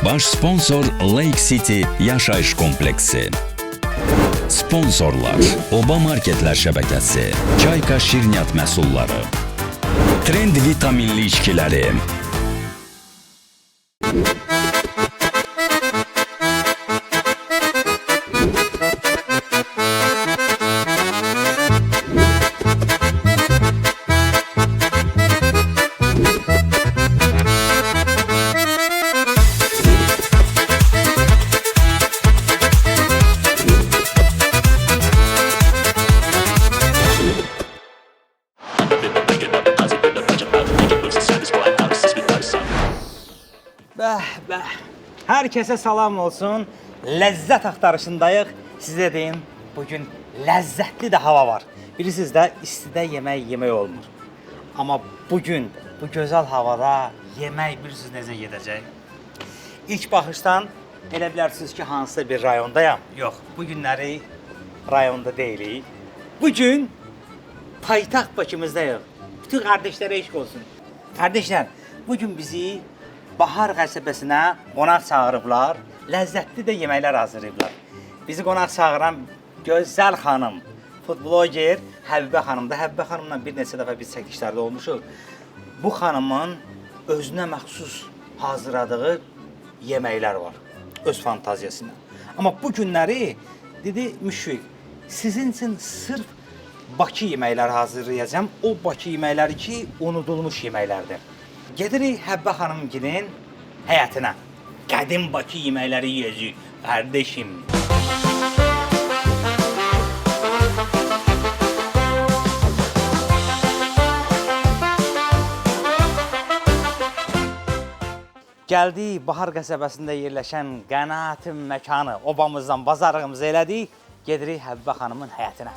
Baş sponsor Lake City Yaşayış Kompleksi. Sponsorlar Oba Marketlər şəbəkəsi, Çayka şirniyyat məhsulları, Trend vitaminli içkiləri. Herkese salam olsun. Lezzet axtarışındayıq. Sizə deyim, bugün lezzetli de hava var. Bilirsiniz də, istidə yemək olmur. Amma bugün bu gözəl havada yemək bilirsiniz necə gedəcək? İlk baxışdan elə bilərsiniz ki, hansısa bir rayondayam. Yox, bu günləri rayonda deyilik. Bugün paytaxt Bakımızdayıq. Bütün kardeşlere eşq olsun. Kardeşler, bugün bizi Bahar qəsəbəsinə qonaq çağırıblar, ləzzətli də yeməklər hazırlayıblar. Bizi qonaq çağıran gözəl xanım, futbloger Həbibə xanımdır. Həbibə xanımla bir neçə dəfə biz çəkilişlərdə olmuşuq. Bu xanımın özünə məxsus hazırladığı yeməklər var, öz fantaziyasına. Amma bu günləri, dedi Müşfiq, sizin için sırf Bakı yeməkləri hazırlayacağım. O Bakı yeməkləri ki, unudulmuş yeməklərdir. Gedirik Həbbə xanımgilin həyatına. Qədim Bakı yeməkləri yeyəcəyik, qardeşim. Gəldik Bahar qəsəbəsində yerləşən Qənaətin məkanı. Obamızdan bazarlığımızı elədik. Gedirik Həbbə xanımın həyatına.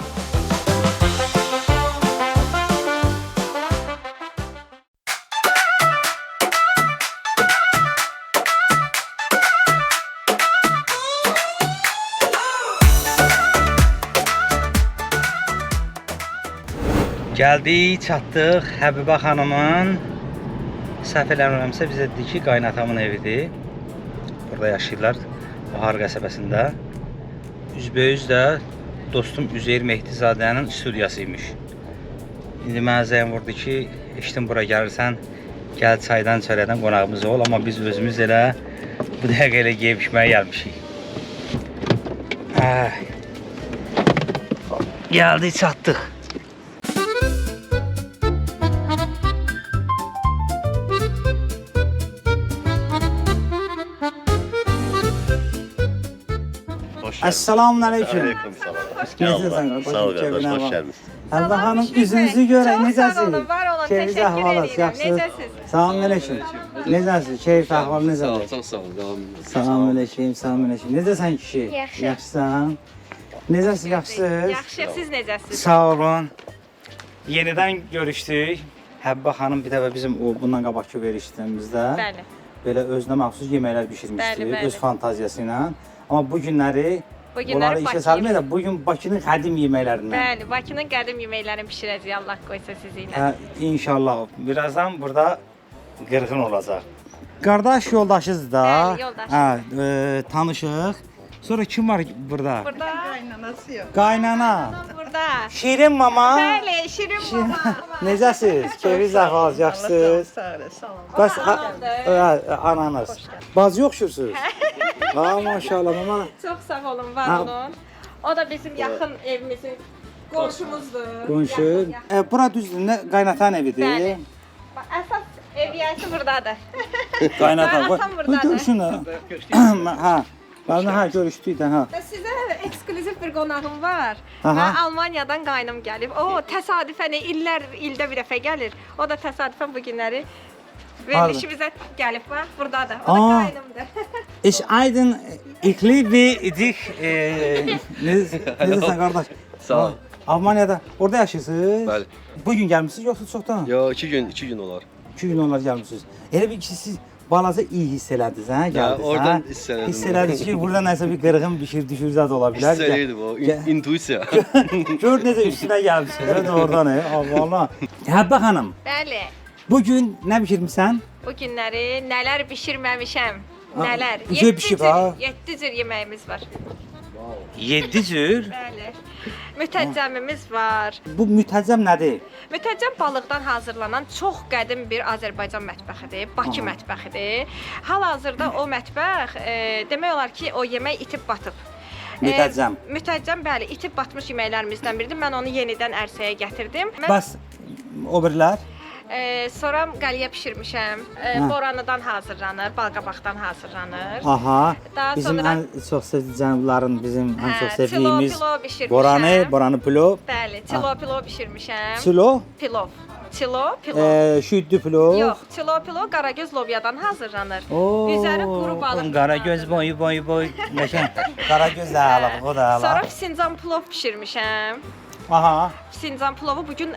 Gəldik, çatdıq Həbibə xanımın, səhv eləmirəmsə bizə dedi ki, qaynatamın evidir. Burada yaşayırlar, Bahar qəsəbəsində. Üzbəyüz də dostum Üzeyir Mehdizadənin studiyasıymış. İndi mənə zəng vurdu ki, eşitdim bura gəlirsən, gəl çaydan çörədən qonağımız ol. Amma biz özümüz elə bu dəqiqə elə geyib içməyə gəlmişik. Gəldik, çatdıq. Esselamun aleyküm. Aleykümselam. Necəsən? Sağ ol qardaş, hoş geldiniz. Həbbə xanım, üzünüzü görək, necəsiniz? Var olun, Keyfi təşəkkür əhvalat, edirəm. yaxşısınız? Necəsiz? Salam aleyküm. Necəsiz? Keyfi əhval necədir? Çok sağ ol. Devam edin. Salam aleyküm, salam aleyküm. Necəsən kişi? Yaxşı. Yaxşısan? Necəsiz, yaxşısınız? Yaxşı, siz necəsiz? Sağ olun. Yenidən görüşdük. Həbbə xanım bir dəfə bizim o bundan qabaqki verişlərimizdə Bəli. belə özünə məxsus yeməklər bişirmişdi, Bəli, bəli. öz fantaziyası ilə. Amma bu günləri Bu günləri bunları işə Bakı salmıyor da bugün Bakının qədim yeməklərindən. Bəli, Bakının qədim yeməklərini bişirəcəyik Allah qoysa sizinlə. Hə, inşallah. Birazdan burada qırğın olacaq. Qardaş yoldaşız da. Bəli, yoldaşız. Hə, tanışıq. Sonra kim var burada? Burada Qaynana. burada. Şirin mama. Bəli, Şirin mama. Necəsiz? Keyfiniz əhval yaxşısınız? Bəs ananız. Bacı yoxşursuz? Ha maşallah mama. Çox sağ olun, var olun. O da bizim yaxın evimizin qonşumuzdur. Qonşu. Yaxın. Bura düzdür, nə qaynatan evidir? Bəli. Bax, əsas ev yiyəsi buradadır. Qaynatan. Qaynatan Bu buradadır. görüşün. Ha. Bəli, görüşdük də, ha. Və sizə ekskluziv bir qonağım var. Aha. Mən Almaniyadan qaynım gəlib. O təsadüfən ildə bir dəfə gəlir. O da təsadüfən bu günləri verilişimizə gəlib bax, buradadır. O da Aa. qaynımdır. Ich Aydın ikli dich necəsən qardaş? Sağ ol. Almaniyada orada yaşayırsınız? Bəli. Bugün gəlmisiniz yoxsa çoxdan? Yo 2 gün olar. 2 gün onlar gəlmisiniz. Elə bir ki siz balaca iyi hiss elədiniz, hə? Gəldiniz, oradan hə? hiss elədim. Hiss elədiniz ki, burada nəsə bir qırğın düşür zad ola bilər. Hisseliydi bu. İntuisiya. Gör necə üstünə gəlmisiniz, hə, doğrudan, Allah Allah. Həbbə xanım, Bəli. bugün nə bişirmisən? Bu günləri nələr bişirməmişəm. Nələr? Güzel bişib ha. 7 cür yeməyimiz var. 7 cür. Bəli. Mütəccəmimiz var. Bu mütəccəm nədir? Mütəccəm balıqdan hazırlanan çox qədim bir Azərbaycan mətbəxidir, Bakı mətbəxidir. Hal-hazırda o mətbəx demək olar ki, o yemək itib batıb. Mütəccəm. Mütəccəm bəli, itib batmış yeməklərimizdən biridir. Mən onu yenidən ərsəyə gətirdim. Bəs o birlər? Sonra qəlyə bişirmişəm. Boranıdan hazırlanır, balqabaqdan hazırlanır. Aha. Daha Bizim sonra- ən çox sevdiyimiz, bizim ən çox Hə, sevdiyimiz tilo bişirmişəm. boranı pilov. Bəli, tilo bişirmişəm. Çilo, Pilov. Pilov. şüddü pilov. Yox, pilov qaragöz lobyadan hazırlanır. Oo, Üzəri quru balıq. Qaragöz boyu. Qəşəng. Qaragöz də alaq, o da Sonra alaq. Sincan plov bişirmişəm. Aha. Sincan plovu bugün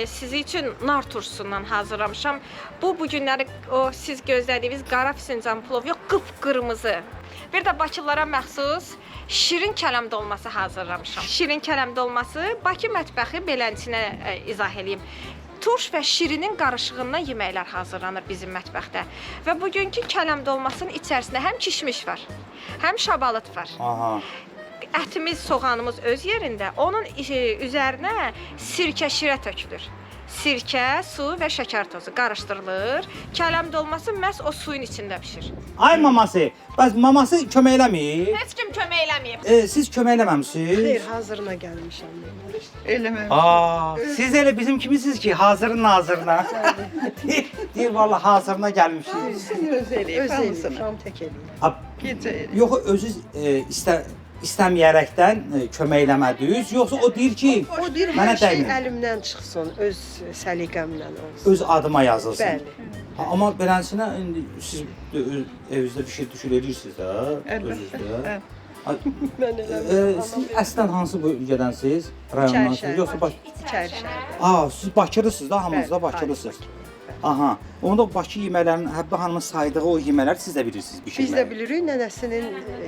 sizi üçün nar turşusundan hazırlamışam. Bu günləri o siz gözlədiyiniz qara Sincan plov yox, qıpqırmızı. Bir də Bakılara məxsus şirin kələm dolması hazırlamışam. Şirin kələm dolması Bakı mətbəxi beləsinə izah eləyim. Turş və şirinin qarışığından yeməklər hazırlanır bizim mətbəxdə. Və bugünkü kələm dolmasının içərisində həm kişmiş var, həm şabalıt var. Aha. Ətimiz, soğanımız öz yerində. Onun üzərinə sirkə, şirə tökülür. Sirkə, su və şəkər tozu qarışdırılır. Kələm dolması məhz o suyun içində bişir. Ay maması, bəs maması kömək eləmir? Heç kim kömək eləməyib. Siz kömək eləməmisiniz? Xeyr, hazırına gəlmişəm. Eləməm. Siz elə bizim kimisiniz ki, hazırın nazırına. Deyir vallahi hazırına gəlmişsiniz. Öz eləyib, şam tək eləyib. Gecə. Yox, özü istəməyərəkdən kömək eləmədiniz, yoxsa o deyir ki, O deyir, mənə hər şey dəymir. əlimdən çıxsın, öz səliqəmlə olsun. Öz adıma yazılsın. Bəli. Amma beləsinə indi siz evinizdə düşür edirsiniz də, özünüzdə. Mən eləməm. Siz əslən hansı bölgədənsiz? Rayondansınız, yoxsa baş... İçərişə. Siz Bakılısınız da, hamınız da Bakılısınız. Aha. Onda Bakı yeməklərinin Həbbə xanımın saydığı o yeməklər siz də bilirsiniz bişirməyi. Biz də bilirik, nənəsinin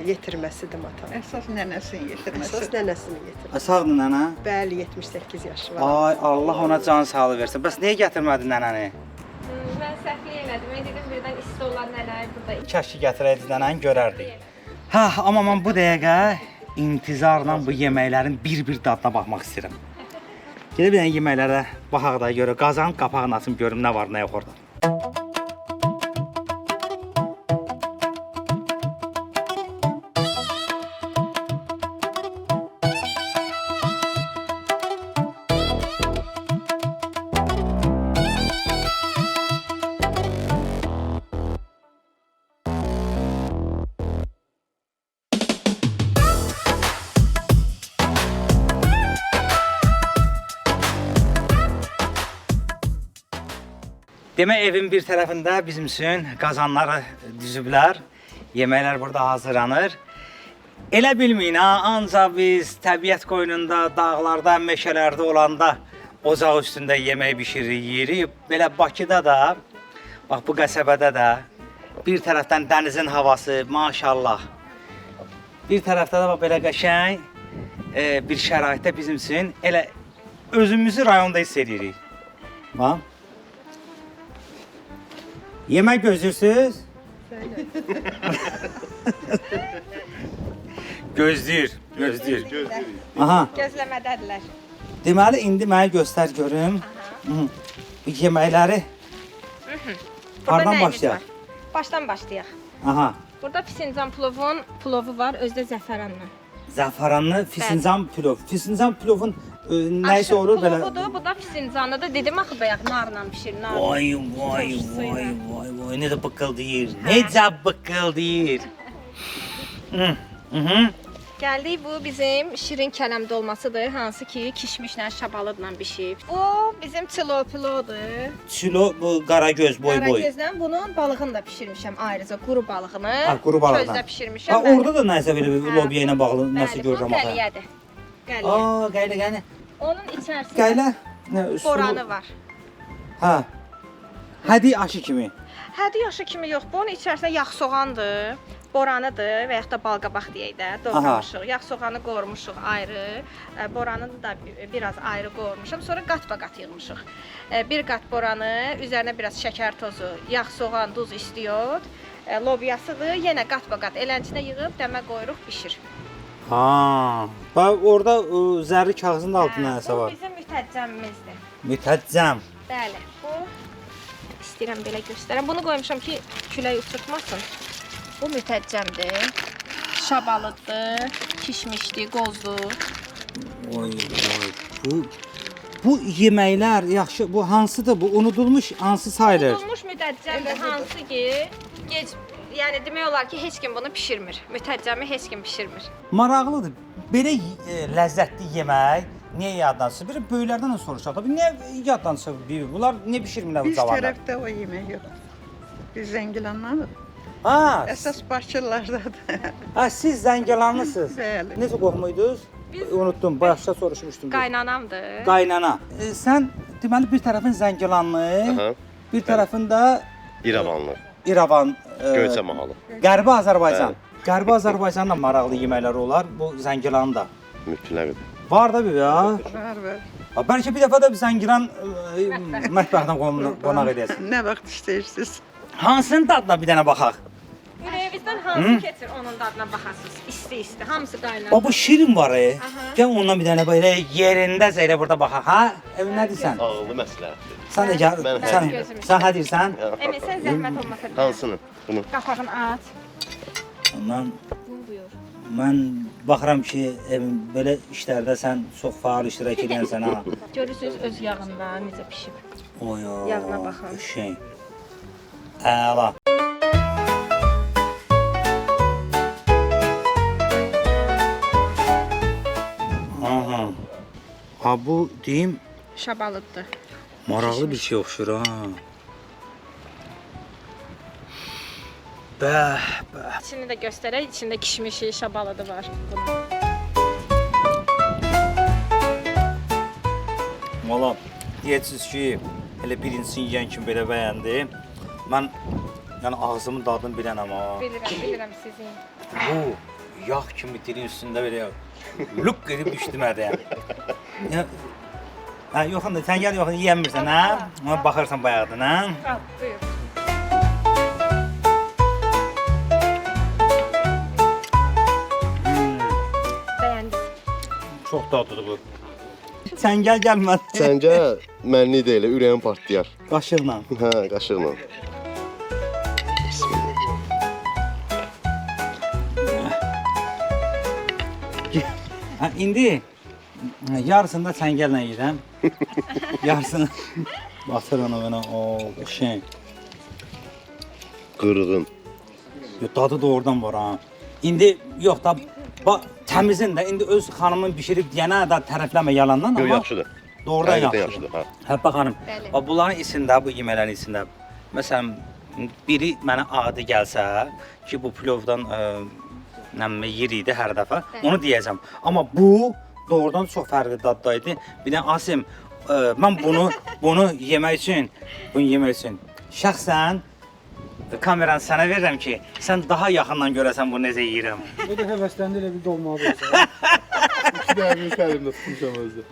yetirməsidir mata. Əsas nənəsinin yetirməsi. Əsas nənəsinin yetirməsi. Sağdır nənə. Bəli, 78 yaşı var. Ay Allah ona can sağlığı versin. Bəs niyə gətirmədin nənəni? Mən səhvlik elədim. Mən dedim birdən isti olan nələr burada. Kəşki gətirəydiniz nənəni görərdik. Hə, amma mən bu dəqiqə intizarla bu yeməklərin bir-bir dadına baxmaq istəyirəm. Gedib bir dənə yeməklərə baxaq da görə, qazanın qapağını açım görüm nə var, nə yox orada. Demək evin bir tərəfində bizim üçün qazanları düzüblər. Yeməklər burada hazırlanır. Elə bilməyin ha, ancaq biz təbiət qoynunda, dağlarda, meşələrdə olanda ocaq üstündə yemək bişiririk, yeyirik. Belə Bakıda da, bax bu qəsəbədə də bir tərəfdən dənizin havası, maşallah. Bir tərəfdə də bax belə qəşəng bir şəraitdə bizim üçün elə özümüzü rayonda hiss edirik. Bax. Yemək gözləyirsiniz? Gözləyir. Aha. Gözləmədədirlər. Deməli indi mənə göstər görüm. Bu yeməkləri. Hardan nəyimiz başlayaq? var? Başdan başlayaq. Aha. Burada Fincan plovu var, özdə zəfəranla. Zəfəranlı Fincan pilov. Fincan pilovun nəysə olur belə. Plovudur, bu da fincanıdır. Dedim axı bayaq narla bişir, nar. Vay, necə bıqqıldayır. Necə bıqqıldayır. Gəldik, bu bizim şirin kələm dolmasıdır, hansı ki kişmişlə, şabalıdla bişib. Bu bizim çilo pilodur. Çilo bu qaragöz boy. Qaragözlə bunun balığını da bişirmişəm ayrıca, quru balığını. Quru balıqdan. Közdə bişirmişəm. Ha, orada da nəsə belə bir lobiya ilə bağlı nəsə görürəm axı. Qəliyədir. Qəliyə. Qaylə. Onun içərisində Qaylə. boranı var. Hə. Hədi aşı kimi. Hədi yaşı kimi yox, bunun içərisində yağ soğandır, boranıdır və yaxud da balqabaq deyək də, doğramışıq. Yağ soğanı qoyurmuşuq ayrı, boranını da biraz ayrı qoyurmuşam, sonra qat-baqat yığmışıq. Bir qat boranı, üzərinə biraz şəkər tozu, yağ soğan, duz istiyot, lobyasıdır. Yenə qat-baqat eləncinə yığıb dəmə qoyuruq, bişir. Ha, bax orada zərli kağızın da altında nəsə Bu var. bizim mütəccəmmizdir. Mütəccəm. Bəli, bu istəyirəm belə göstərəm. Bunu qoymuşam ki, külək uçurtmasın. Bu mütəccəmdir. Şabalıddır, kişmişdir, qozdur. Oy, bu yeməklər yaxşı, bu hansıdır? Bu unudulmuş hansı sayılır? Unudulmuş mütəccəmdir, hansı ki, yəni demək olar ki, heç kim bunu bişirmir. Mütəccəmi heç kim bişirmir. Maraqlıdır. Belə ləzzətli yemək niyə yaddan çıxır? Bir böyüklərdən də soruşaq. Tabii niyə yaddan çıxır? Bunlar niyə bişirmirlər bu Biz cavanlar? tərəfdə o yemək yox. Biz Zəngilanlarıq. Ha, Əsas Bakılardadır. ha siz Zəngilanlısınız. Bəli. Necə qohmuydunuz? Unutdum, başda soruşmuşdum. Qaynanamdır. Qaynana. Sən deməli bir tərəfin Zəngilanlı, Aha. bir tərəfin də İrəvanlı. İrəvan, Göyçə mahalı. Qərbi Azərbaycan. Qərbi Azərbaycanın da maraqlı yeməkləri olar. Bu Zəngilanın da. Mütləqdir. Var da bir ya. Var. Ha, bəlkə bir dəfə də bir Zəngilan mətbəxdən qonaq edəsən. Nə vaxt istəyirsiniz? Hansının dadına bir dənə baxaq. Ürəyinizdən hansı keçir, onun dadına baxasınız. İsti-isti, hamısı qaynar. Bax bu şirin var. Gəl ondan bir dənə belə yerindəcə elə burada baxaq, ha? Nə deyirsən? Ağıllı məsləhətdir. Sən də gəl, Mən sən gözüm sən hə deyirsən? Əmin, sən zəhmət olmasa. Hansını? Bunu. Qapağını aç. Mən baxıram ki, belə işlərdə sən çox fəal iştirak edirsən ha. Görürsünüz öz yağında necə pişib. Oy, Yağına baxın. Şey. Əla. Aha. Ha bu deyim Şabalıddır. maraqlı bir şey oxşur ha. Bəh, bəh. İçini də göstərək, içində kişmişi, şabalıdı var. Bunun. Valla deyəcəksiniz ki, elə birincisini yeyən kimi belə bəyəndim. Mən yəni ağzımın dadını bilənəm ha. Bilirəm sizin. Bu yağ kimi dilin üstündə belə luk edib düşdü mədə. Ya, ha, yox, sən gəl, yox, yeyəmirsən, hə? Ona baxırsan bayaqdan, hə? Al, buyur. Bəyəndiniz. Çox dadlıdır bu. Sən gəl, gəlmə. Səncə mənlik deyil, ürəyim partlayar. Qaşıqla. Hə, qaşıqla. Ha, indi yarısını da çəngəllə yeyirəm. Yarısını batır ona mənə, o şey. Qırğın. Dadı da oradan var ha. İndi yox da təmizin də indi öz xanımın bişirib deyənə də tərəfləmə yalandan Yox, amma yaxşıdır. doğrudan Həqiqətən yaxşıdır. ha. Həbbə xanım, Bəli. bax bunların içində, bu yeməklərin içində məsələn biri mənə adi gəlsə ki, bu pilovdan nəmə yer idi hər dəfə, onu deyəcəm. Amma bu doğrudan çox fərqli daddaydı. Bir də Asim, mən bunu yemək üçün şəxsən kameranı sənə verirəm ki, sən daha yaxından görəsən bunu necə yeyirəm. O da həvəsləndi elə bir dolma alırsa. İki də əmin əlimdə tutmuşam özü.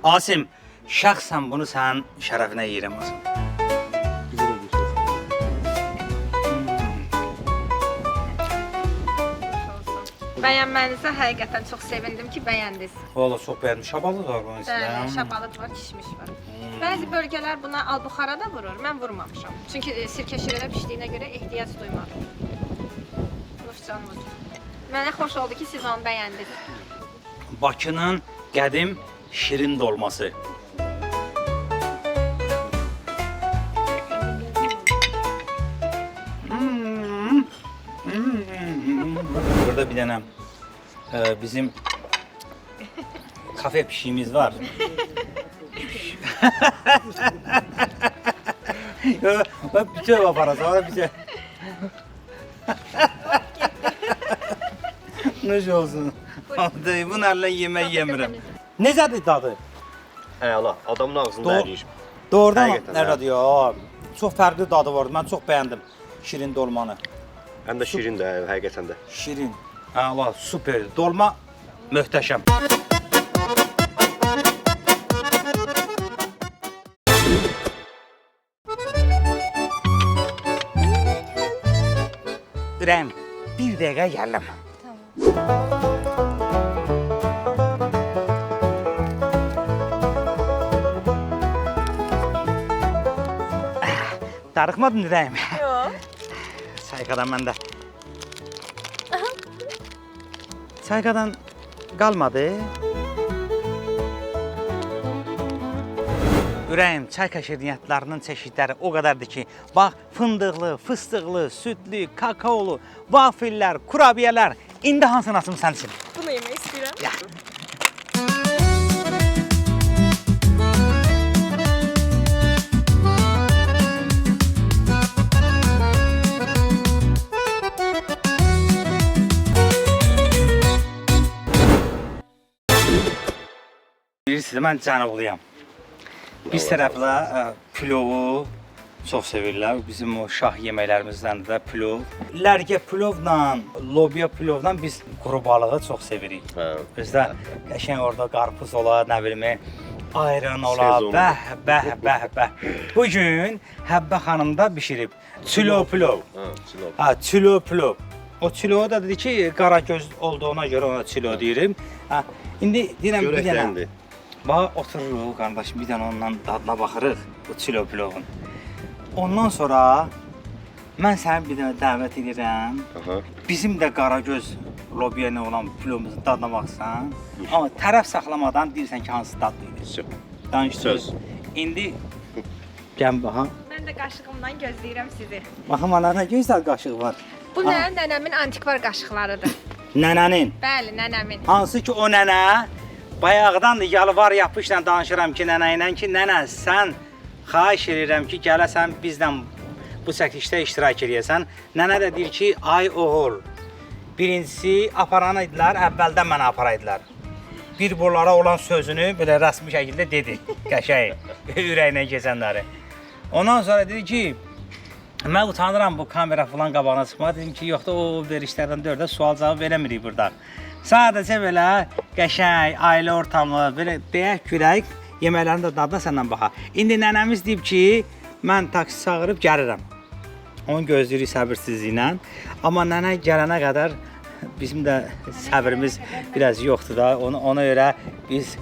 Asim, şəxsən bunu sənin şərəfinə yeyirəm Asim. Güzel oldu işte. Bəyənmənizə həqiqətən çox sevindim ki, bəyəndiniz. Valla çox bəyəndim. Şabalı da var bunun Bəli, içində. şabalıd var, kişmiş var. Bəzi bölgələr buna albuxara da vurur. Mən vurmamışam. Çünki sirkə şirədə pişdiyinə görə ehtiyac duymadım. Nufcan vur. Mənə xoş oldu ki, siz onu bəyəndiniz. Bakının qədim şirin dolması. Burada bir dənə bizim kafe pişiyimiz var. Bak bütün aparası, sonra bir şey. Necə olsun? Bunlarla yemək yemirəm. Necədir dadı? Əla, adamın ağzında Doğ- əriyir. Doğrudan Həqiqətən, nə hə. diyor? Çox fərqli dadı vardı. Mən çox bəyəndim şirin dolmanı. Həm də şirin də, həqiqətən də. Şirin. Allah, super. Dolma möhtəşəm. Ürəyim, bir dəqiqə gələm. Darıxmadın ürəyim. Yox. Sayqadan məndə. Sayqadan qalmadı. Ürəyim, çayka şirniyyatlarının çeşidləri o qədərdir ki, bax, fındıqlı, fıstıqlı, südlü, kakaolu, vafillər, kurabiyələr. İndi hansını açım sən üçün? Bunu yemək istəyirəm. Ya. Bilirsiniz, mən cənubluyam. Biz tərəflə pilovu çox sevirlər. Bizim o şah yeməklərimizdən də pilov. Lərgə pilovla, lobya pilovla biz quru balığı çox sevirik. Hə. Bizdə qəşəng orada qarpız ola, nə bilim, ayran ola, bəh. Bu gün Həbbə xanım da bişirib. Çilo pilov. Ha, Çilo pilov. O çilo da dedi ki, qaragöz olduğuna görə ona çilo deyirəm. İndi deyirəm bir dənə. Görəkləndi. Bax, otururuq qardaşım, bir dənə ondan dadına baxırıq, bu çilo pilovun. Ondan sonra mən səni bir dənə dəvət edirəm. Aha. Bizim də qaragöz lobyanı olan pilovumuzun dadına baxsan. Amma tərəf saxlamadan deyirsən ki, hansı dadlı idi. Danış söz. İndi gəl baxa. Mən də qaşığımdan gözləyirəm sizi. Baxın, ana nə gözəl qaşıq var. Bu nənəmin antikvar qaşıqlarıdır. Nənənin. Bəli, nənəmin. Hansı ki, o nənə bayaqdan da yalvar yapışla danışıram ki, nənə ilə ki, nənə, sən xahiş edirəm ki, gələsən bizlə bu çəkilişdə iştirak edəsən. Nənə də deyir ki, ay oğul, birincisi aparanaydılar, əvvəldən mənə aparaydılar. Bir bunlara olan sözünü belə rəsmi şəkildə dedi, qəşəng, ürəyinə keçənləri. Ondan sonra dedi ki, mən utanıram bu kamera falan qabağına çıxmağa. Dedim ki, yox da o verişlərdən dördə sual cavab verəmirik burada. Sadəcə belə qəşəng, ailə ortamı, belə deyək görək, yeməklərin də dadına səndən baxa. İndi nənəmiz deyib ki, mən taksi çağırıb gəlirəm. Onu gözləyirik səbirsizliklə. Amma nənə gələnə qədər bizim də səbrimiz biraz yoxdur da. Ona görə biz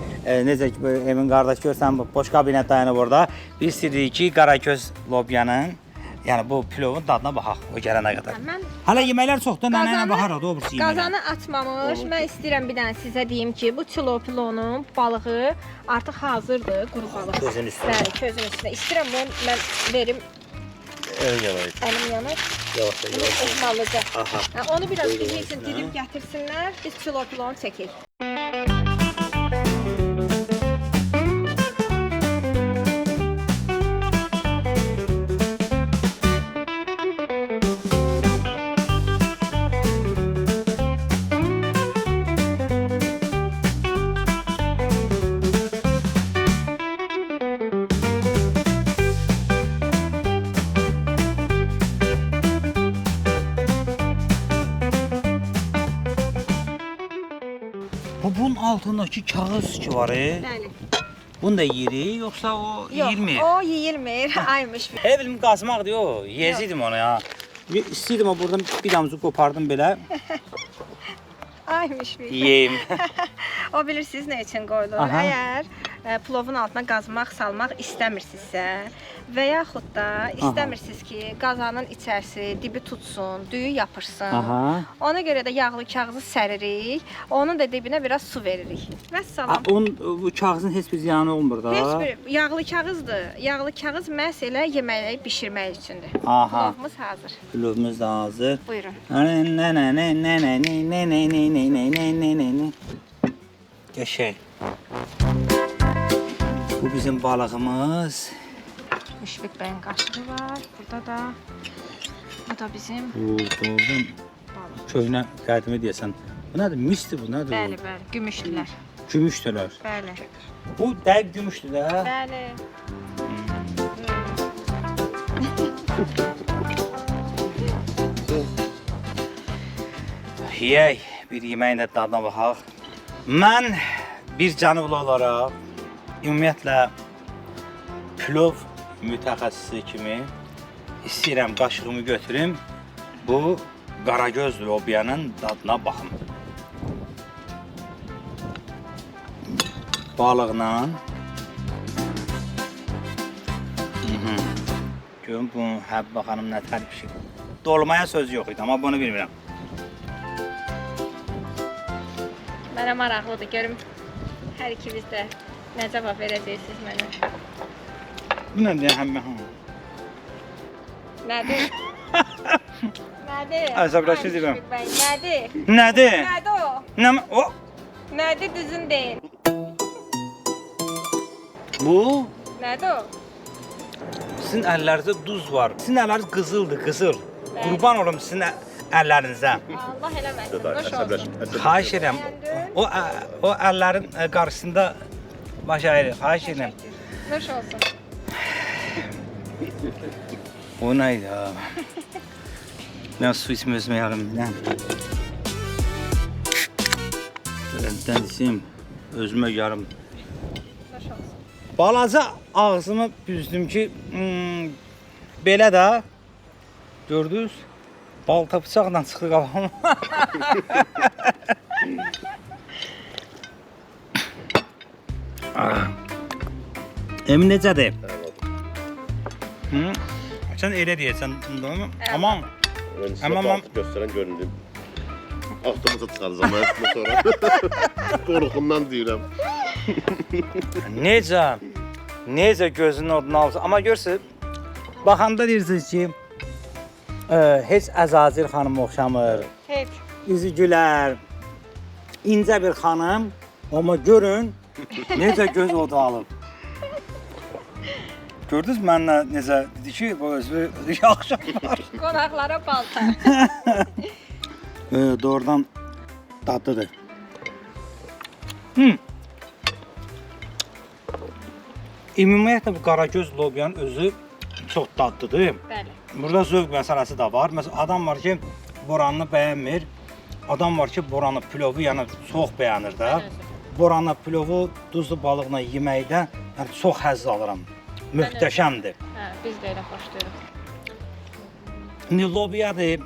necə ki, Emin qardaş görsən, boş kabinət dayanıb orada. Biz istəyirik ki, qaragöz lobyanın, yəni bu pilovun dadına baxaq o gələnə qədər. Hələ yeməklər çoxdur, nənə baxarıq da o birisi yeməklər. Qazanı açmamış. Mən istəyirəm bir dənə sizə deyim ki, bu çilo pilonun balığı artıq hazırdır, quru balıq. Közün üstündə. Bəli, közün üstündə. İstəyirəm bunu mən verim. Əlim yanır. Yavaş Bunu olmalıdır. Aha. Onu biraz bizim üçün dilim gətirsinlər. Biz çilo pilonu çəkək. Bunun altındakı kağız ki var, Bəli. bunu da yeyirik, yoxsa o yeyilmir? Yox, o yeyilmir. Aymış. Evlim qazmaqdır o, yeziydim onu ya. İstəyirdim o buradan bir damcı qopardım belə, Aymış. yeyim. O bilirsiniz nə üçün qoyulur? Aha. Əgər plovun altına qazmaq, salmaq istəmirsinizsə və yaxud da istəmirsiniz ki, qazanın içərisi dibi tutsun, düyü yapışsın. Aha. Ona görə də yağlı kağızı səririk, onun da dibinə biraz su veririk. Vəssalam. Bu kağızın heç bir ziyanı olmur da. Heç bir yağlı kağızdır. Yağlı kağız məhz elə yeməyi bişirmək üçündür. Aha. Plovumuz hazır. Pilovumuz da hazır. Buyurun. Qəşəng. Bu bizim balığımız. Müşfiq bəyin qaşığı var. Burada da bu da bizim Doğrudan köhnə qədimi deyəsən. Bu nədir? Misdir bu, nədir? bəli, gümüşdülər. Gümüşdülər. Bəli. Bu dəqiq gümüşdür də. Bəli. Yeyək, bir yeməyin də dadına baxaq. Mən bir cənublu olaraq ümumiyyətlə pilov mütəxəssisi kimi istəyirəm qaşığımı götürüm. Bu qaragöz lobiyanın dadına baxın. Balıqla. Görün bu Həbbə xanım nə tərif bir şey. Dolmaya söz yox idi, amma bunu bilmirəm. Mənə maraqlıdır, görüm hər ikiniz də nə cavab verəcəksiniz mənə. Bu nədir Həbbə xanım? Nədir? Nədir? Əsəbləşir deyirəm. Nədir? Nədir? Nədir o? Nə o? Nədir düzün deyin. Bu Nədir o? sizin əllərinizdə duz var. Sizin əlləriniz qızıldır, qızıl. Qurban olum sizin əllərinizə. Allah eləməsin. Xoş olsun. Xahiş edirəm. O əllərin qarşısında baş əyir. Xahiş edirəm. Xoş olsun. O nə idi ha? Mən su içmə özümə yarım bilən. Əldən içim, özümə yarım. Xoş olsun. Balaca ağzımı büzdüm ki, belə də gördünüz, balta bıçaqla çıxdı qabağıma. Emin necədir? Sən elə deyəsən, aman. Ben size Ama- balık gösteren göründüm. Aklımıza çıkaracağım ben sonra. Korkumdan deyirəm. Necə gözünün odunu alsın. Amma görürsünüz, baxanda deyirsiniz ki, heç Əzazir xanıma oxşamır. Heç. Üzü gülər, incə bir xanım. Amma görün, necə göz odu alıb. Gördünüz mənlə necə dedi ki, bu özü yaxşamır. Qonaqlara balta. Doğrudan dadlıdır. Ümumiyyətlə bu qaragöz lobiyanın özü çox dadlıdır. Bəli. Burada zövq məsələsi də var. Məsələn, adam var ki, boranını bəyənmir. Adam var ki, boranı pilovu yəni çox bəyənir də. Boranı pilovu duzlu balıqla yeməkdə yəni çox həzz alıram. Möhtəşəmdir. Hə, biz də elə xoşlayırıq. İndi lobiyadır,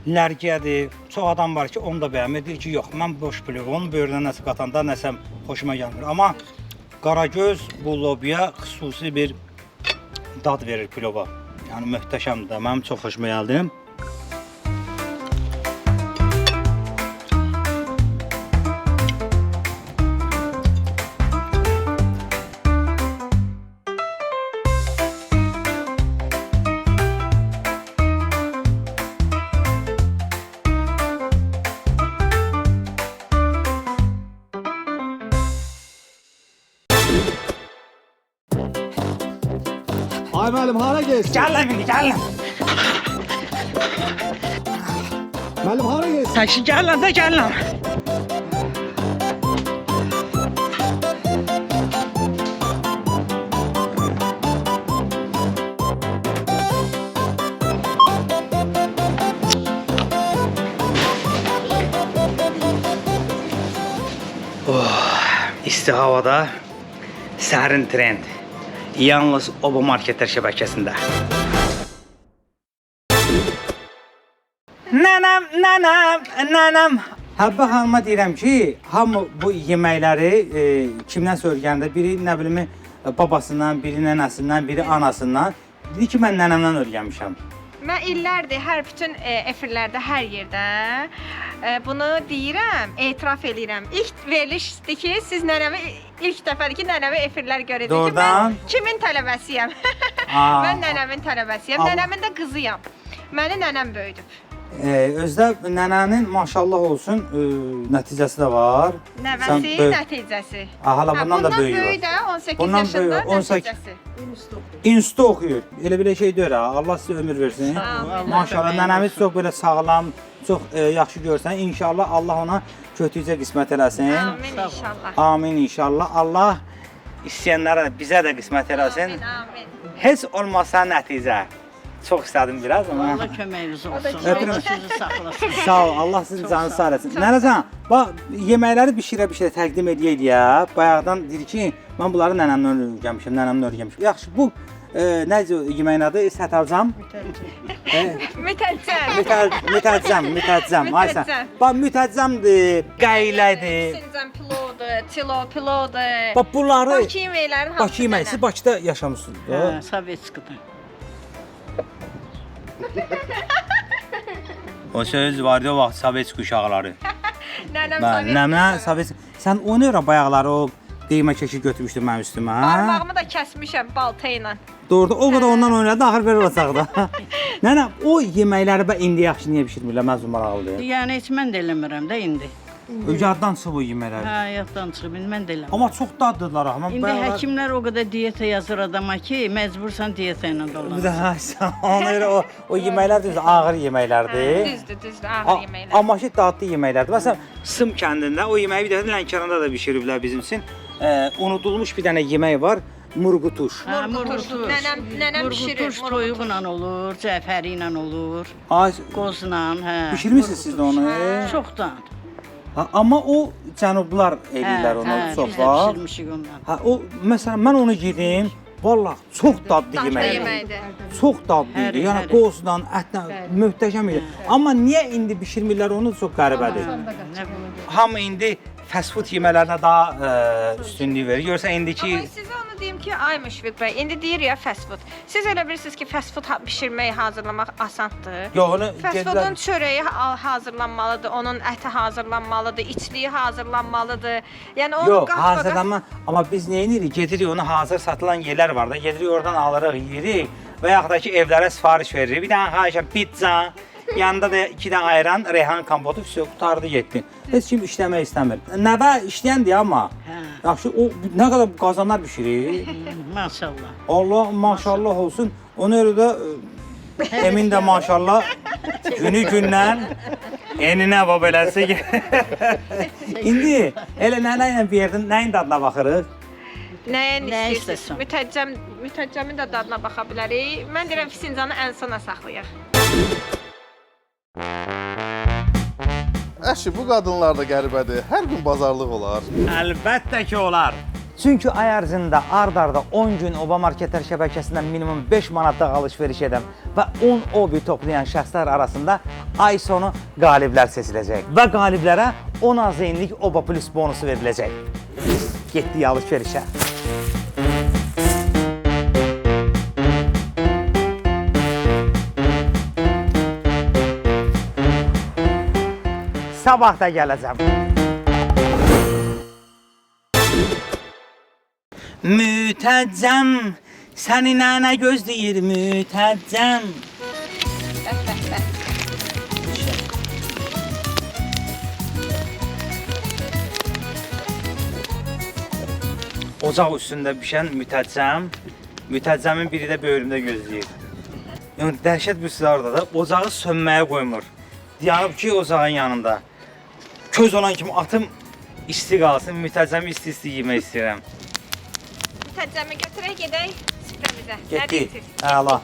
lərgədir. Çox adam var ki, onu da bəyənmir. Deyir ki, yox, mən boş pilovu, onun böyrünə nəsə qatanda nəsə xoşuma gəlmir. Amma qaragöz bu lobiya xüsusi bir dad verir pilova. Yəni möhtəşəmdir. Mənim çox xoşuma gəldi. Ay müəllim, hara gəlsin? Gəlin indi, gəlin. Müəllim, hara gəlsin? Təşi gəlin də gəlin. İsti havada sərin trend. Yalnız Oba Marketlər şəbəkəsində. Nənəm. Həbbə xanıma deyirəm ki, hamı bu yeməkləri kimdən öyrəndə, biri nə bilim babasından, biri nənəsindən, biri anasından. Dedi ki, mən nənəmdən öyrənmişəm. Mən illərdir hər bütün efirlərdə, hər yerdə bunu deyirəm, etiraf eləyirəm. İlk verilişdir ki, siz nənəmi ilk dəfədir ki, nənəmi efirlər görəcək ki, Doğrudan. mən kimin tələbəsiyəm? Mən nənəmin tələbəsiyəm, nənəmin də qızıyam. Məni nənəm böyüdüb. Özdə nənənin maşallah olsun nəticəsi də var. Nəvəsi, nəticəsi. Hala bundan da böyüyür. Bundan böyük də 18 Bundan yaşında böyük, 18. nəticəsi. İnstitut oxuyur. Elə belə şey deyir ha. Allah sizə ömür versin. Amin. Maşallah nənəmiz çox belə sağlam, çox yaxşı görsən. İnşallah Allah ona kötücə qismət eləsin. Amin inşallah. Amin inşallah. Allah istəyənlərə bizə də qismət eləsin. Amin, amin. Heç olmasa nəticə. Çox istədim biraz amma. Allah köməyiniz olsun. Öpürəm. Allah sizi saxlasın. Sağ ol. Allah sizin canınızı sağ eləsin. Nənəcan, bax yeməkləri bişirə-bişirə təqdim edək. Bayaqdan deyir ki, mən bunları nənəmdən öyrənmişəm, nənəmdən öyrənmişəm. Yaxşı, bu nə yeməyin adı? Sətalcam. Mütəccəm. Ay sən. Bax mütəccəmdir, qaylədir. Sincan pilodur, tilo pilodur. Bax bunları Bakı yeməklərin hamısı. Bakı yeməyi siz Bakıda yaşamısınız. Hə, Sovetskida. O söz var ya vaxt Sovet uşaqları. Nənəm Mən nəmə Sovet. Sən onu öyrən bayaqları o qeymə keşi götürmüşdün mənim üstümə, hə? Barmağımı da kəsmişəm balta ilə. Doğru, o qədər ondan oynadı, axır belə olacaqdı. Nənə, o yeməkləri bə indi yaxşı niyə bişirmirlər? Mən maraqlıdır. Yəni heç mən də eləmirəm də indi. Yaddan çıxıb o yeməkləri. Hə, yaddan çıxıb, indi mən də eləmirəm. Amma çox dadlıdırlar axı. İndi həkimlər o qədər diyeta yazır adama ki, məcbursan diyeta ilə Bir dolanır. də ona görə o yeməklər düzdür, ağır yeməklərdir. Düzdür, ağır yeməklər. Amma ki dadlı yeməklərdir. Məsələn, Sım kəndində o yeməyi bir dəfə Lənkəranda da bişiriblər bizim üçün. Unudulmuş bir dənə yemək var, murqutuş. Hə, murqutuş. Nənəm bişirir. Murqutuş toyuqla olur, cəfəri ilə olur, Ay, qozla, hə. bişirmisiniz siz də onu? Çoxdan. Amma o cənublar eləyirlər onu çox Biz də vaxt. pişirmişik ondan. Ha o məsələn mən onu yedim. Vallahi çox dadlı Dadlı yeməkdir. yeməkdir. Çox dadlı idi. Həri, Yəni həri. qozla, ətlə möhtəşəm idi. Amma niyə indi bişirmirlər onu çox qəribədir. Hamı indi fast food yeməklərinə daha üstünlük verir. Görsən indiki Amma sizə onu deyim ki, ay Müşfiq bəy, indi deyir ya fast food. Siz elə bilirsiniz ki, fast food bişirmək, hazırlamaq asandır. yox onu Fast foodun çörəyi hazırlanmalıdır, onun əti hazırlanmalıdır, içliyi hazırlanmalıdır. Yəni onun yox, qat-qat- hazırlanma. Amma biz nə edirik? Gedirik onu hazır satılan yerlər var da, gedirik oradan alırıq, yeyirik və yaxud da ki evlərə sifariş veririk. Bir dənə xahişəm pizza, yanında da 2 dənə ayran, reyhan kompotu, vəsə qutardı getdi. Heç kim işləmək istəmir. Nəvə işləyəndir amma. Yaxşı, o nə qədər qazanlar bişirir. Maşallah. Allah maşallah olsun. Ona görə də Emin də maşallah günü gündən eninə bab eləsə ki. İndi elə nənə ilə bir yerdən nəyin dadına baxırıq? Nəyə Nə istəyirsiniz? istəsən. Mütəccəmin də dadına baxa bilərik. Mən deyirəm fincanı ən sona saxlayaq. Əşi, bu qadınlar da qəribədir. Hər gün bazarlıq olar. Əlbəttə ki olar. Çünki ay ərzində ard-arda 10 gün Oba Marketlər şəbəkəsindən minimum 5 manatlıq alış-veriş edən və 10 obi toplayan şəxslər arasında ay sonu qaliblər seçiləcək. Və qaliblərə 10 azeinlik Oba Plus bonusu veriləcək. Getdik alış-verişə. Sabah da gələcəm. Mütəccəm, səni nənə gözləyir mütəccəm. Ocaq üstündə bişən mütəccəm, mütəccəmin biri də böyrümdə gözləyir. Yəni dəhşət bir sizarda da ocağı sönməyə qoymur. Dayanıb ki ocağın yanında. Köz olan kimi atım isti qalsın, mütəccəmi isti-isti yemək istəyirəm. Mütəccəmi götürək, gedək süfrəmizə. Getdik. Əla.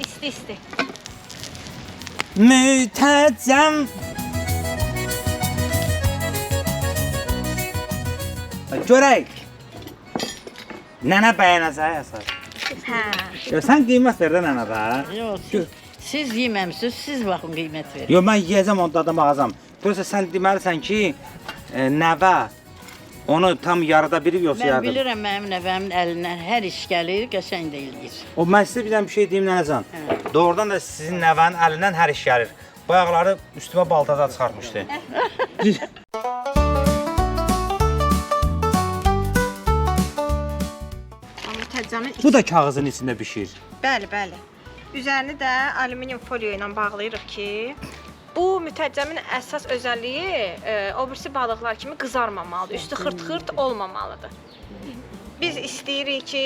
İsti-isti. Mütəccəm. Görək. Nənə bəyənəcək əsas. Hə. Sən qiymət ver də nənə də. Yox, siz yeməmisiniz, siz baxın qiymət verin. Yox, mən yeyəcəm, onu dadım ağacam. Görürsə, sən deməlisən ki, nəvə onu tam yarıda bilib yoxsa Mən yarıda? bilirəm mənim nəvəmin əlindən hər iş gəlir, qəşəng də eləyir. O, mən sizə bir dənə bir şey deyim nənəcan. Doğrudan da sizin nəvənin əlindən hər iş gəlir. Bayaqları üstümə baltaza çıxartmışdı. Mütəccəmin Bu da kağızın içində bişir. Bəli, bəli. Üzərini də alüminium folyo ilə bağlayırıq ki, bu mütəccəmin əsas özəlliyi o birisi balıqlar kimi qızarmamalıdır, üstü xırt-xırt olmamalıdır. Biz istəyirik ki,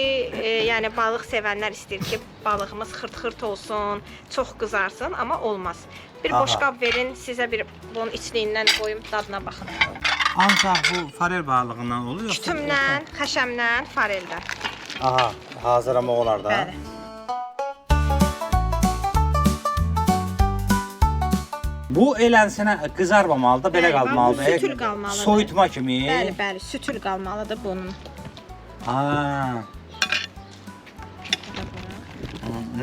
yəni balıq sevənlər istəyir ki, balığımız xırt-xırt olsun, çox qızarsın, amma olmaz. Bir boşqab verin, sizə bir bunun içliyindən qoyum, dadına baxın. Ancaq bu farel balığından olur yoxsa? Kütümdən, xəşəmdən, fareldən. Aha, hazırlamaq olar da. Bəli. Bu elənsinə qızarmamalıdır, belə Bəli, qalmalıdır. bu sütül qalmalıdır. Soyutma kimi. Bəli, bəli, sütül qalmalıdır bunun. Aa.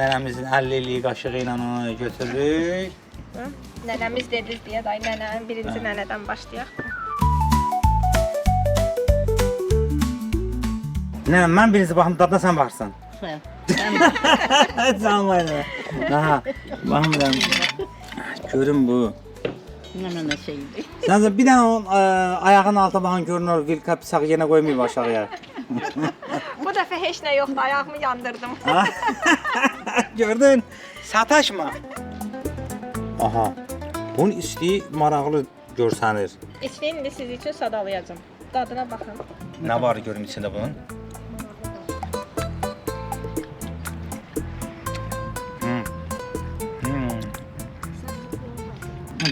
nənəmizin 50 illik qaşığı ilə onu götürürük. Nənəmiz dediniz deyə day nənə, birinci nənədən başlayaq. Nənəm, mən birinci baxım dadına sən baxırsan. Sən. Can var ya. Ha, baxım ben. Görün bu. Nə mənə şeydir. Səncə bir dənə onun ayağının altına baxan görünür, vilka bıçağı yenə qoymayıb aşağıya. Bu dəfə heç nə yoxdur, ayağımı yandırdım. Gördün? Sataşma. Aha. Bunun içdiyi maraqlı görsənir. İçini indi siz üçün sadalayacağım. Dadına baxın. Nə var görün içində bunun?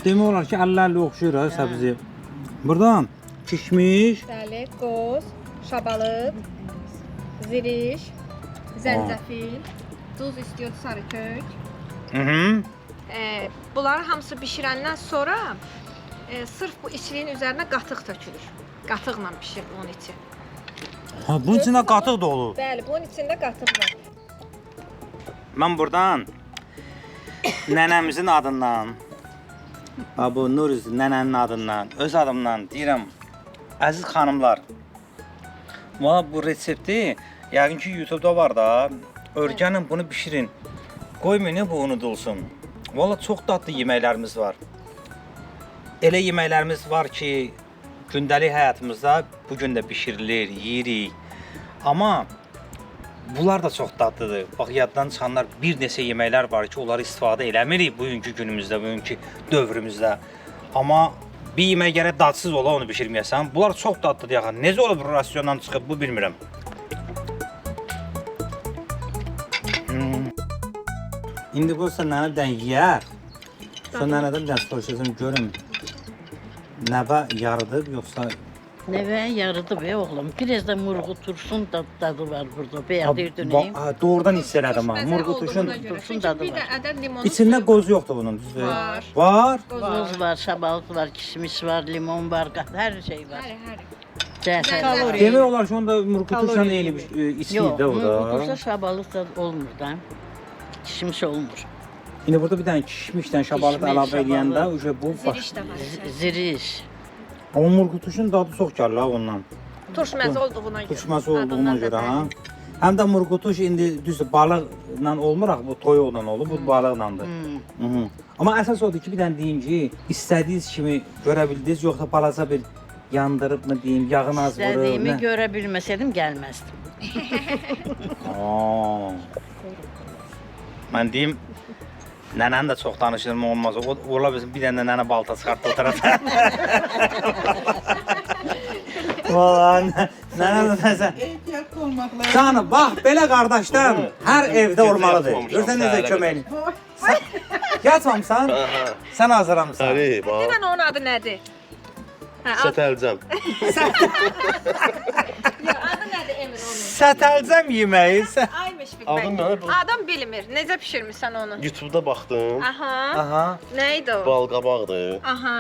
Demək olar ki, əllərlə oxşuyur ha səbzi. Buradan kişmiş, Bəli, qoz, şabalıd, ziriş, zəncəfil, duz istiyor sarı kök. Bunları hamısı bişirəndən sonra sırf bu içliyin üzərinə qatıq tökülür. Qatıqla bişirilir onun içi. Ha, bunun içində qatıq da olur. Bəli, bunun içində qatıq var. Mən buradan nənəmizin adından, bu Nuriz nənənin adından, öz adımdan deyirəm, əziz xanımlar, bu resepti yəqin ki YouTube-da var da, öyrənin bunu bişirin, qoymayın bu unudulsun. Valla çox dadlı yeməklərimiz var. Elə yeməklərimiz var ki, gündəlik həyatımızda bugün də bişirilir, yeyirik. Amma bunlar da çox dadlıdır. Bax, yaddan çıxanlar bir neçə yeməklər var ki, onları istifadə eləmirik bugünkü günümüzdə, bugünkü dövrümüzdə. Amma bir yemək gərək dadsız ola, onu bişirməyəsən. Bunlar çox dadlıdır yaxın. Necə olub bu rasyondan çıxıb, bu bilmirəm. İndi bu sən nənədən yeyər. Sən nənədən bir dənə soruşasın, görüm. Nəvə yarıdır, yoxsa... Nəvə yarıdı be oğlum. Biraz da murğu turşun dadı var burada. Beyazdır döneyim. Doğrudan hiss elədim ha. Murğu turşun. Turşun dadı Bir də var. ədəd limonu İçində qoz yoxdur bunun, düzdür? Var. Var? Qoz var, şabalıd var, kişmiş var, limon var, hər şey var. Həri. Cəfər var. Demək olar ki, onda murğu turşun eyni içlidir Yox, də o murğu turşa da. şabalıd da olmur da. Kişmiş olmur. İndi burada bir dənə kişmişdən şabalıd Kişmiş, əlavə eləyəndə şabalıd. bu baş. Ziriş də var içində. Ziriş. Amma murğu turşun dadı çox gəlir ha ondan. Turşməzi olduğuna görə. Turşması olduğuna Adından da görə ha. bəli. Həm də murğu tuş indi düzdür balıqla olmur, bu toyuqla olur, bu balıqlandır. Amma əsas odur ki, bir dənə deyim ki, istədiyiniz kimi görə bildiniz, yoxsa balaca bir yandırıb mı deyim, yağın az vurur. İstədiyimi nə? görə bilməsəydim gəlməzdim. Aa. Mən deyim, nənəni də çox danışırım, olmaz. Ola bizim bir dənə nənə balta çıxartdı o tərəfə. Vallahi nənə də nəsə. Ehtiyatlı olmakla. Canım, bax, belə qardaşdan hər evdə olmalıdır. Görsən necə köməkli. Yatmamısan? Sən hazıramısan? Əli, bax. Denən onun adı nədir? Sətəlcəm. Adı nədir Emir onun? Sətəlcəm yeməyi. Ay Müşfiq Adım bəy. nə? Bu- Adam bilmir. Necə bişirmisən onu? YouTube-da baxdım. Aha. Aha. Nə idi o? Bal qabaqdır. Aha.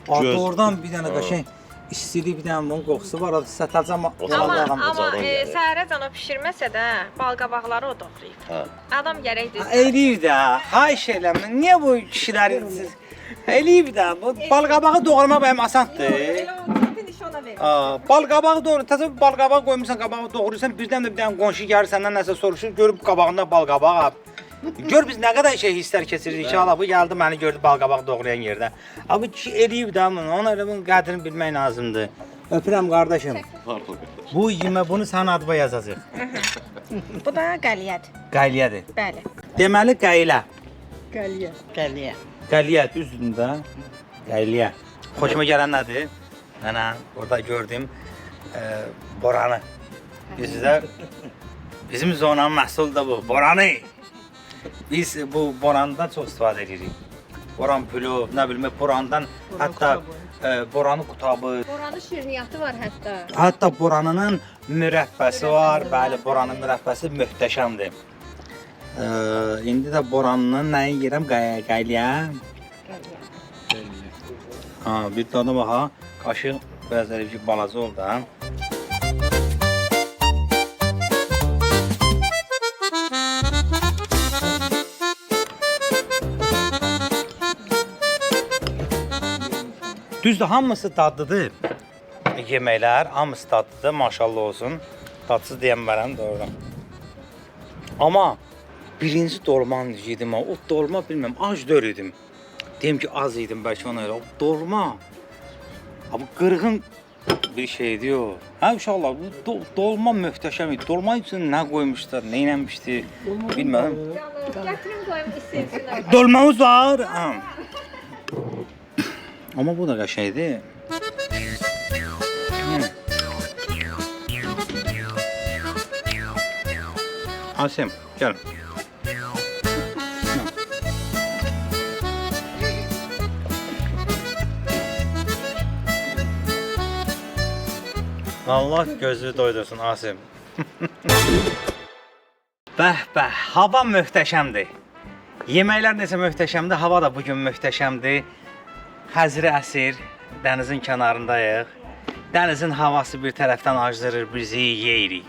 Göz. Doğrudan bir dənə qəşəng istilik bir dənə bunun qoxusu var. Sətəlcəm Amma Adam amma gəlir. səhərəcən o bişirməsə də bal qabaqları o doğrayıb. Hə. Adam gərək düz. Eləyir də. Xahiş eləmə. Niyə bu kişilərin eləyir də. Bu balqabağı doğramaq mənim asandır. Elə oldu, bir iş ona verir. Balqabağı doğru. Təzə bir balqabağı qoymusan, qabağı doğrayırsan, birdən də bir dənə qonşu gəlir səndən nəsə soruşur, görüb qabağında balqabağı. Gör biz nə qədər şey hisslər keçiririk ki, hala bu gəldi məni gördü balqabaq doğrayan yerdə. Abi ki eləyib də bunu, ona elə bunun qədrini bilmək lazımdır. Öpürəm qardaşım. Bu yemə bunu sənin adıma yazacaq. Bu da qəliyyədir. Qayliyadır. Bəli. Deməli qaylə. Qəliyə. Qəliyə. Qayliyə düzdür. Qayliyə. Xoşuma gələn nədir? Nənə, orada gördüm boranı. Bizdə bizim zonanın məhsulu da bu, boranı. Biz bu borandan çox istifadə edirik. Boran pülü, nə bilim, borandan hətta boranı qutabı, Boranın şirniyyatı var hətta. hətta boranının mürəbbəsi var. Bəli, boranın mürəbbəsi möhtəşəmdir. İndi də boranının nəyi yeyirəm? Qayliyə. Ha, bir dadı bax ha. Qaşıq biraz elə ki balaca oldu ha. Düzdür, hamısı dadlıdır. Yeməklər hamısı dadlıdır, maşallah olsun. Dadsız deyənmərəm, doğru. Amma birinci dolmanı yedim, o dolma bilmirəm, ac idim. Deyim ki, az idim bəlkə ona görə. O dolma, bu qırğın bir şeydir o. Hə uşaqlar, bu dolma möhtəşəm idi. Dolma üçün nə qoymuşlar, nə eləmişdi, bilmirəm. Gətirin qoyum isinsin. Dolmamız var. Ha. Amma bu da qəşəngdir. Asim, gəl. Allah gözünü doydursun Asim. Bəh, hava möhtəşəmdir. Yeməklər necə möhtəşəmdir, hava da bugün möhtəşəmdir. Həzri əsir, dənizin kənarındayıq. Dənizin havası bir tərəfdən acdırır, bizi yeyirik.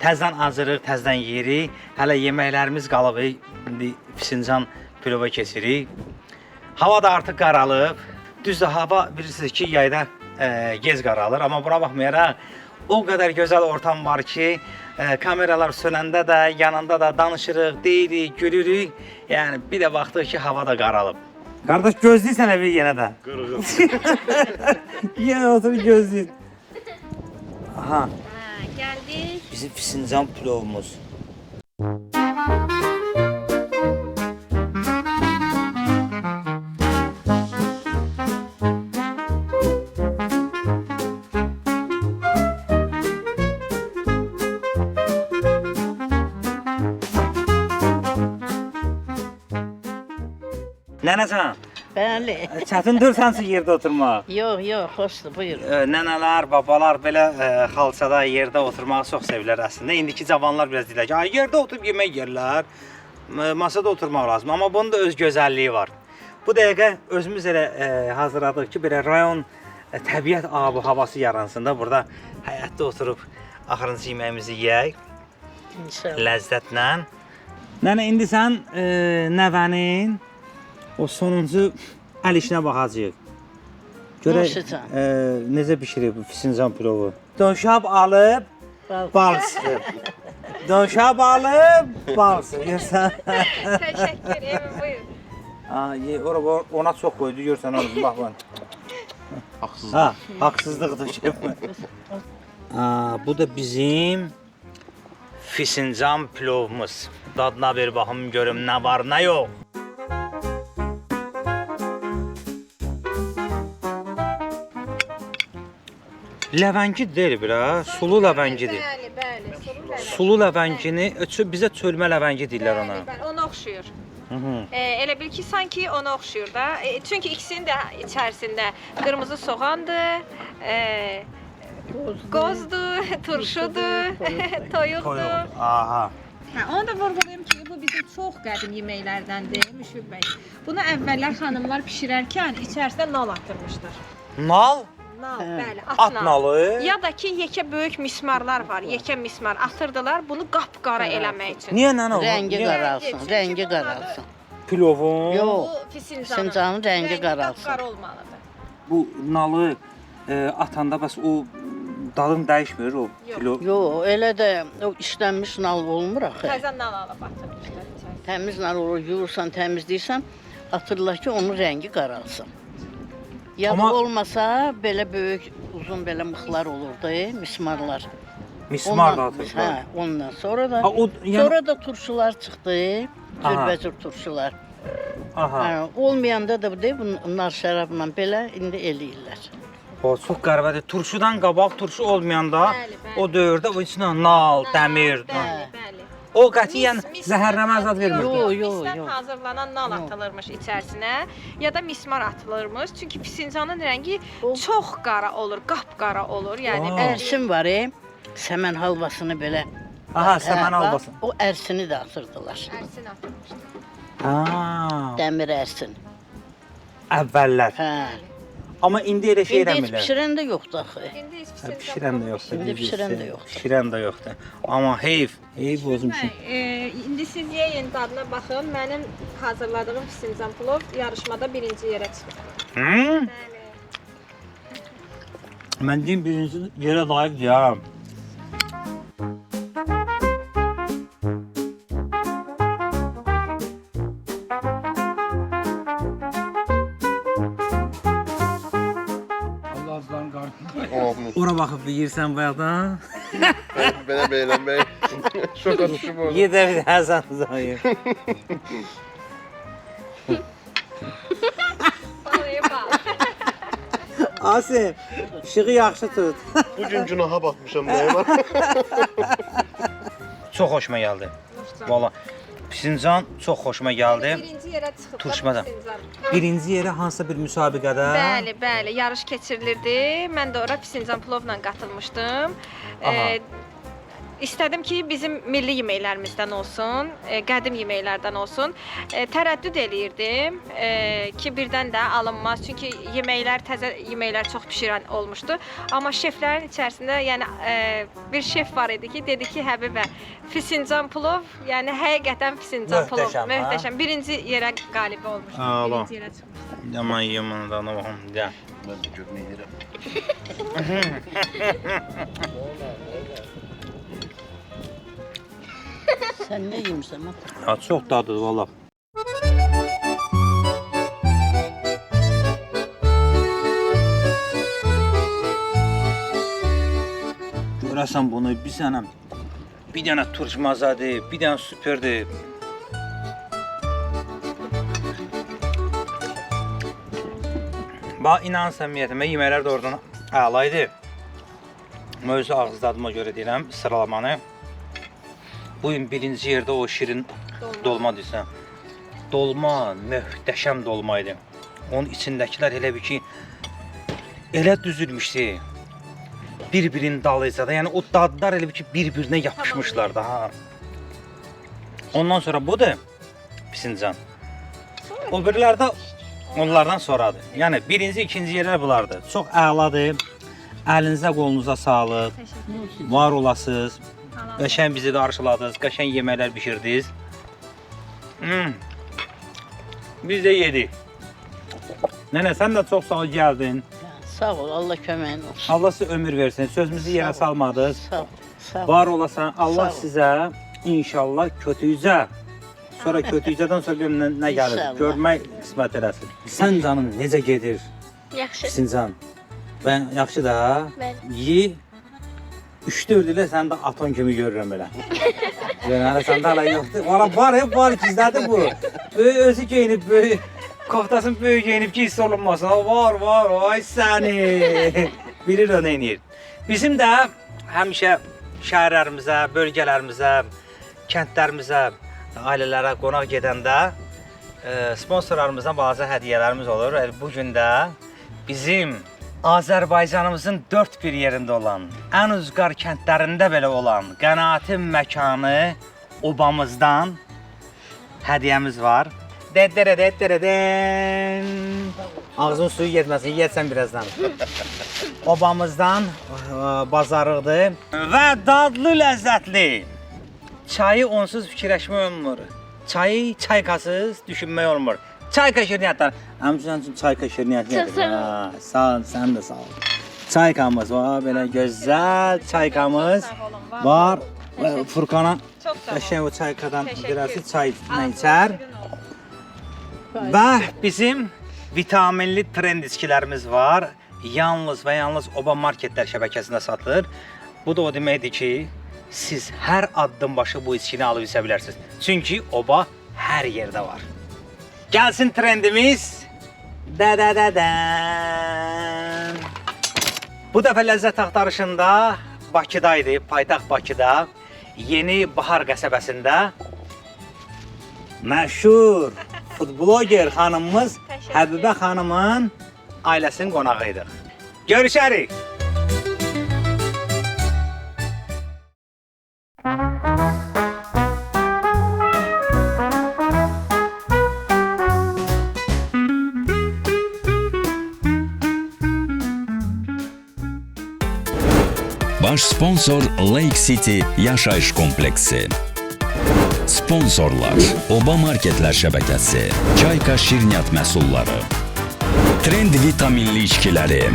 Təzdən acırıq, təzdən yeyirik. Hələ yeməklərimiz qalıb, indi Fincan pilova keçirik. Hava da artıq qaralıb. Düzdür, hava bilirsiniz ki, yayda gec qaralır. Amma buna baxmayaraq, o qədər gözəl ortam var ki, kameralar sönəndə də, yanında da danışırıq, deyirik, gülürük. Yəni, bir də baxdıq ki, hava da qaralıb. Qardaş, gözləyirsən bir yenə də. Qırğın. Yenə otur gözləyin. Aha, Gəldik. bizim Fincan pilovumuz. Nənəcan, Bəli. çətindir sənsin yerdə oturmaq. Yox, xoşdur, buyur. Nənələr, babalar belə xalçada yerdə oturmağı çox sevirlər əslində. İndiki cavanlar biraz deyirlər ki, yerdə oturub yemək yerlər, masada oturmaq lazım. Amma bunun da öz gözəlliyi var. Bu dəqiqə özümüz elə hazırladıq ki, belə rayon təbiət abı havası yaransın da burada həyətdə oturub axırıncı yeməyimizi yeyək İnşallah. ləzzətlə. Nənə, indi sən nəvənin o sonuncu əl işinə baxacağıq. Görək Noşucan. necə bişirib bu Fincan pilovu. Döşab alıb bal sıxır. Döşab alıb bal sıxırsan. Təşəkkür edim, buyur. Ona çox qoydu, görsən onu bax bax. Haqsız. Ha, haqsızlıqdır şef. Bu da bizim Fincan pilovumuz. Dadına bir baxım görüm nə var, nə yox. Ləvəngi deyil biraz, sulu ləvəngidir. Bəli, Sulu ləvəngini, bizə çölmə ləvəngi deyirlər ona. Bəli, ona oxşuyur. Elə bil ki, sanki ona oxşuyur da. Çünki ikisinin də içərisində qırmızı soğandır, qozdur, turşudur, toyuqdur. Aha. Onu da vurğulayım ki, bu bizim çox qədim yeməklərdəndir, Müşfiq bəy. Bunu əvvəllər xanımlar bişirərkən içərisinə nal atırmışlar. Nal? Nal, bəli, At nalı. Ya da ki, yekə böyük mismarlar var, yekə mismar atırdılar bunu qapqara eləmək üçün. Niyə nənə o? Rəngi Niyə? qaralsın, rəngi qaralsın. Pilovun. Yox, Bu Fincanın rəngi qaralsın. qapqara olmalıdır. Bu nalı atanda bəs o dadın dəyişmir o pilov. Yox, elə də o işlənmiş nal olmur axı. Təzə nal alıb atırmışlar içərisinə. Təmiz nal olur, yuyursan, təmizləyirsən, atırlar ki, onun rəngi qaralsın. Ya Amma- da olmasa belə böyük, uzun belə mıxlar olurdu, mismarlar. Mismar da Hə, atırlar. ondan sonra da Ha, o, yəni, sonra da turşular çıxdı. Aha. Cürbəcür turşular. aha. Hə, olmayanda da bu deyil, bunlar şərabla belə indi eləyirlər. O çox qəribədir. Turşudan qabaq turşu olmayanda Bəli, bəli. o dövrdə o içinə nal, dəmir. Bəli, bəli. O qətiyyən zəhərləmə zad vermir. Yox, yox, Misdən yox. hazırlanan nal atılırmış içərisinə ya da mismar atılırmış. Çünki Fincanın rəngi O- çox qara olur, qapqara olur. Yəni Aa. Ərsin var, səmən halvasını belə. Aha, səmən bax, halvası. O ərsini də atırdılar. ərsin atılmışdı. Ha, Dəmir ərsin. əvvəllər. Hə. Amma indi elə şey İndi heç eləmirlər. pişirən də yoxdur axı. İndi heç Ha, Pişirən də yoxdur. İndi pişirən də yoxdur. Pişirən də yoxdur. Amma heyf bozmuşum. İndi siz yeyin dadına baxın. Mənim hazırladığım Fincan plov yarışmada birinci yerə çıxdı. Hı? Bəli. Mən deyim birinci yerə layiq deyəm. Allah azların qarnını. Oğlum, Ora baxıb yeyirsən bayaqdan. belə beylənmək. Şoka düşüb orada. Ye də bir həzən zayır. Balaya bal. Asim, işığı yaxşı tut. Bugün günaha batmışam nəyə var? Çox xoşuma gəldi. Valla, Pisincan çox xoşuma gəldi. Birinci yerə çıxıb. Turşmadan. Pisincan. Birinci yerə hansısa bir müsabiqədə. Bəli, yarış keçirilirdi. Mən də ora Pisincan plovla qatılmışdım. Aha. İstədim ki, bizim milli yeməklərimizdən olsun, qədim yeməklərdən olsun. Tərəddüd eləyirdim ki, birdən də alınmaz. Çünki təzə yeməklər çox bişirən olmuşdu. Amma şeflərin içərisində, yəni bir şef var idi ki, dedi ki, Həbibə, Pisincan plov, yəni həqiqətən Pisincan plov möhtəşəm. Birinci yerə qalibi olmuşdu. Allah. Birinci yerə çıxmışdı. Yaman yaman da ana baxım. Ya. Mən də görməyirəm. Sən nə yemisən ata? Ya çox dadlıdır valla. Görəsən bunu bir dənə turşmazadır, bir dənə süperdir. Bax, inan səmiyyətimə yeməklər də oradan əla idi. Mövzu ağız dadıma görə deyirəm, sıralamanı. Bugün birinci yerdə o şirin dolma deyirsən. Dolma, möhtəşəm dolma idi. Onun içindəkilər elə bir ki, elə düzülmüşdü. Bir-birinin dalıysa da, yəni o dadlar elə bir ki, bir-birinə yapışmışlar da. Ha. Ondan sonra budur, Pisincan. O birilər də onlardan sonradır. Yəni birinci, ikinci yerlər bunlardır. Çox əladır. Əlinizə, qolunuza sağlıq. Var olasınız. Qəşəng bizi qarşıladınız, qəşəng yeməklər bişirdiniz. Biz də yedik. Nənə, sən də çox sağ ol gəldin. Sağ ol, Allah köməyin olsun. Allah sizə ömür versin. Sözümüzü yerə salmadınız. Sağ ol. Sağ ol. Var olasan, Allah Sağ ol. sizə inşallah kötüyüzə. Sonra kötüyüzədən sonra görün nə gəlir. İnşallah. Görmək qismət eləsin. Sən canın necə gedir? Yaxşı. Sincan. Ben yaxşı da. Bəli. Yi. 3-4 ilə sən də aton kimi görürəm belə. Yəni hələ səndə hələ yoxdur. Valla var, hep var gizlədi bu. Böyük özü geyinib, böyük koftasını böyük geyinib ki, hiss olunmasın. Var, ay səni. Bilir o nə edir. Bizim də həmişə şəhərlərimizə, bölgələrimizə, kəndlərimizə, ailələrə qonaq gedəndə sponsorlarımızdan bazı hədiyyələrimiz olur. Bugün də bizim Azərbaycanımızın dörd bir yerində olan, ən uzqar kəndlərində belə olan Qənaətin məkanı obamızdan hədiyyəmiz var. Dədərədədərədən. Ağzın suyu yetməsin, yetsən birazdan. Obamızdan bazarıqdır və dadlı, ləzzətli. Çayı onsuz fikirləşmək olmur. Çayı çaykasız düşünmək olmur. Çayka şirniyyatlar. Həmçinin üçün çayka şirniyyat nedir? Sağ ol, sən də sağ ol. Çaykamız var, belə gözəl çaykamız var. Furqana qəşəng o çaykadan birəsi çay içər. Və bizim vitaminli trend içkilərimiz var. Yalnız və yalnız Oba marketlər şəbəkəsində satılır. Bu da o deməkdir ki, siz hər addım başı bu içkini alıb içə bilərsiniz. Çünki Oba hər yerdə var. Gəlsin trendimiz. Dədədədən. Bu dəfə ləzzət axtarışında Bakıdaydı, paytaxt Bakıda. Yeni Bahar qəsəbəsində məşhur futbloger xanımımız Həbibə xanımın ailəsinin qonağıydıq. Görüşərik. Baş sponsor Lake City yaşayış kompleksi. Sponsorlar Oba marketlər şəbəkəsi, Çayka şirniyyat məhsulları, Trend vitaminli içkiləri,